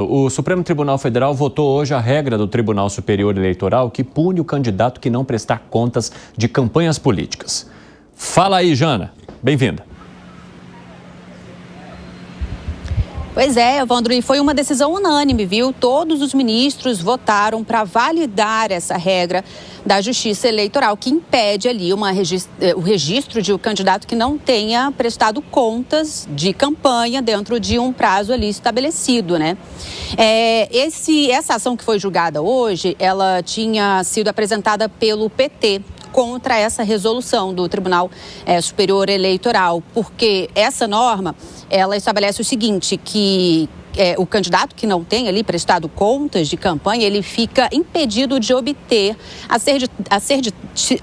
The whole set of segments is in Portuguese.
O Supremo Tribunal Federal votou hoje a regra do Tribunal Superior Eleitoral que pune o candidato que não prestar contas de campanhas políticas. Fala aí, Jana. Bem-vinda. Pois é, Evandro, e foi uma decisão unânime, viu? Todos os ministros votaram para validar essa regra da Justiça Eleitoral, que impede ali o registro de um candidato que não tenha prestado contas de campanha dentro de um prazo ali estabelecido, né? Essa ação que foi julgada hoje, ela tinha sido apresentada pelo PT contra essa resolução do Tribunal Superior Eleitoral, porque essa norma, ela estabelece o seguinte, que o candidato que não tem ali prestado contas de campanha, ele fica impedido de obter a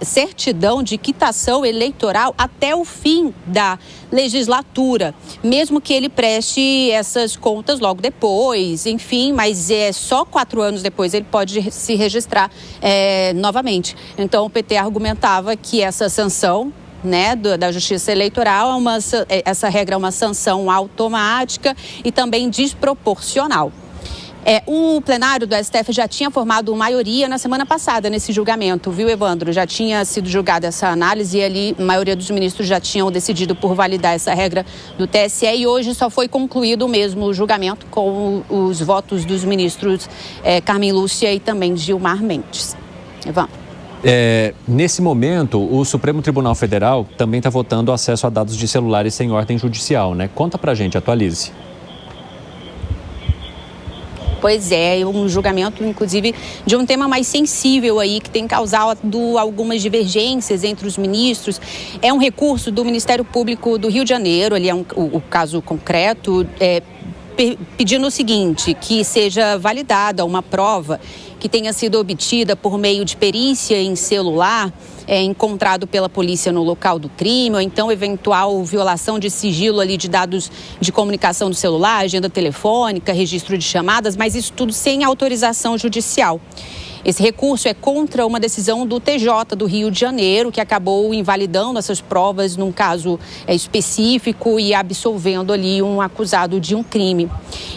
certidão de quitação eleitoral até o fim da legislatura, mesmo que ele preste essas contas logo depois, enfim, mas só 4 anos depois ele pode se registrar novamente. Então o PT argumentava que essa sanção, né, da Justiça Eleitoral, essa regra é uma sanção automática e também desproporcional. O plenário do STF já tinha formado maioria na semana passada nesse julgamento, viu, Evandro? Já tinha sido julgada essa análise e ali a maioria dos ministros já tinham decidido por validar essa regra do TSE e hoje só foi concluído mesmo o julgamento com os votos dos ministros Carmen Lúcia e também Gilmar Mendes. Evandro. Nesse momento, o Supremo Tribunal Federal também está votando acesso a dados de celulares sem ordem judicial, né? Conta pra gente, atualize. Pois é, um julgamento, inclusive, de um tema mais sensível aí, que tem causado algumas divergências entre os ministros. É um recurso do Ministério Público do Rio de Janeiro, ali é o caso concreto, pedindo o seguinte, que seja validada uma prova que tenha sido obtida por meio de perícia em celular, encontrado pela polícia no local do crime, ou então eventual violação de sigilo ali de dados de comunicação do celular, agenda telefônica, registro de chamadas, mas isso tudo sem autorização judicial. Esse recurso é contra uma decisão do TJ do Rio de Janeiro, que acabou invalidando essas provas num caso específico e absolvendo ali um acusado de um crime.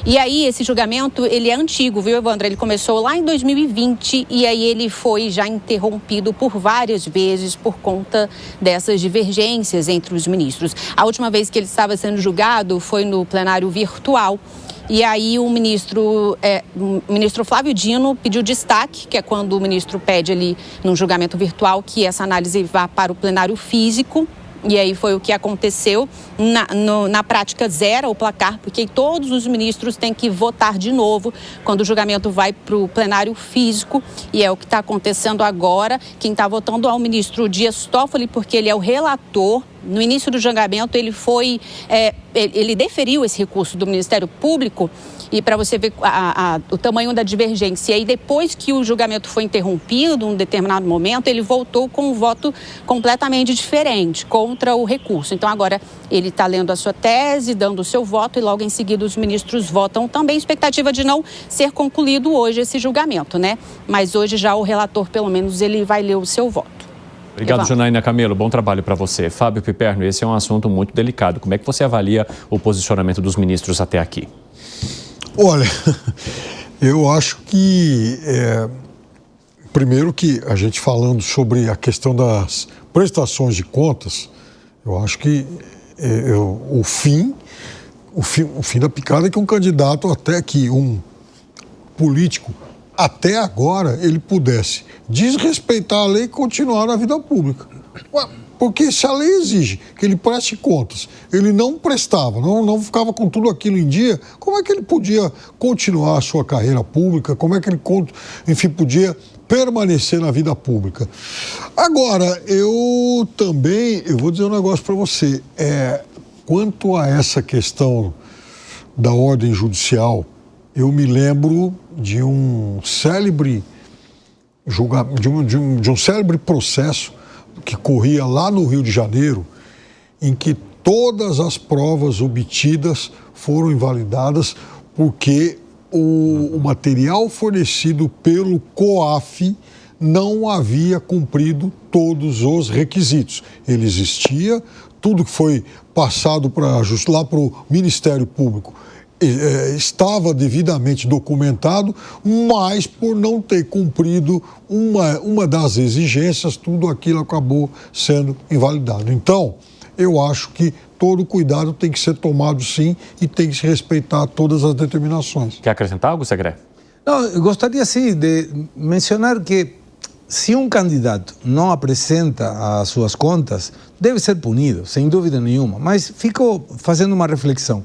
E aí, esse julgamento, ele é antigo, viu, Evandro? Ele começou lá em 2020 e aí ele foi já interrompido por várias vezes por conta dessas divergências entre os ministros. A última vez que ele estava sendo julgado foi no plenário virtual. E aí o ministro Flávio Dino pediu destaque, que é quando o ministro pede ali num julgamento virtual que essa análise vá para o plenário físico. E aí foi o que aconteceu. Na prática, zera o placar, porque todos os ministros têm que votar de novo quando o julgamento vai para o plenário físico. E é o que está acontecendo agora. Quem está votando é o ministro Dias Toffoli, porque ele é o relator. No início do julgamento, ele deferiu esse recurso do Ministério Público e para você ver o tamanho da divergência. E aí, depois que o julgamento foi interrompido, em um determinado momento, ele voltou com um voto completamente diferente contra o recurso. Então, agora ele está lendo a sua tese, dando o seu voto e logo em seguida os ministros votam também. Expectativa de não ser concluído hoje esse julgamento, né? Mas hoje já o relator, pelo menos, ele vai ler o seu voto. Obrigado, Janaína Camelo. Bom trabalho para você. Fábio Piperno, esse é um assunto muito delicado. Como é que você avalia o posicionamento dos ministros até aqui? Olha, eu acho que, primeiro que a gente falando sobre a questão das prestações de contas, eu acho que o fim da picada é que um candidato, até que um político, até agora, ele pudesse desrespeitar a lei e continuar na vida pública. Porque se a lei exige que ele preste contas, ele não prestava, não ficava com tudo aquilo em dia, como é que ele podia continuar a sua carreira pública? Como é que ele, enfim, podia permanecer na vida pública? Agora, eu vou dizer um negócio para você. Quanto a essa questão da ordem judicial, eu me lembro de um célebre de um célebre processo que corria lá no Rio de Janeiro, em que todas as provas obtidas foram invalidadas porque o material fornecido pelo COAF não havia cumprido todos os requisitos. Ele existia, tudo que foi passado lá para o Ministério Público estava devidamente documentado, mas por não ter cumprido uma das exigências, tudo aquilo acabou sendo invalidado. Então, eu acho que todo cuidado tem que ser tomado, sim, e tem que se respeitar todas as determinações. Quer acrescentar algo, Segré? Não, eu gostaria, sim, de mencionar que se um candidato não apresenta as suas contas, deve ser punido, sem dúvida nenhuma. Mas fico fazendo uma reflexão.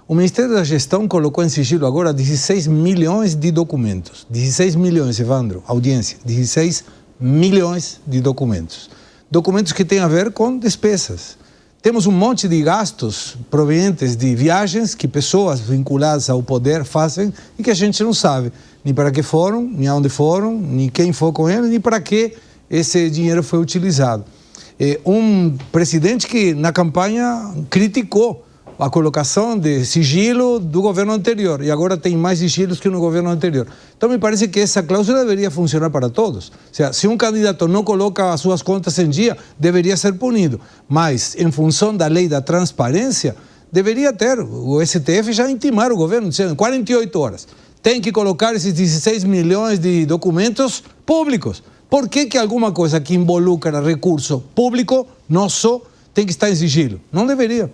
O Ministério da Gestão colocou em sigilo agora 16 milhões de documentos. 16 milhões, Evandro, audiência, 16 milhões de documentos. Documentos que têm a ver com despesas. Temos um monte de gastos provenientes de viagens que pessoas vinculadas ao poder fazem e que a gente não sabe nem para que foram, nem aonde foram, nem quem foi com eles, nem para que esse dinheiro foi utilizado. Um presidente que na campanha criticou a colocação de sigilo do governo anterior e agora tem mais sigilos que no governo anterior. Então me parece que essa cláusula deveria funcionar para todos. Ou seja, se um candidato não coloca as suas contas em dia, deveria ser punido. Mas, em função da lei da transparência, deveria ter o STF já intimar o governo, dizendo 48 horas. Tem que colocar esses 16 milhões de documentos públicos. Por que alguma coisa que involucra recurso público nosso tem que estar em sigilo? Não deveria.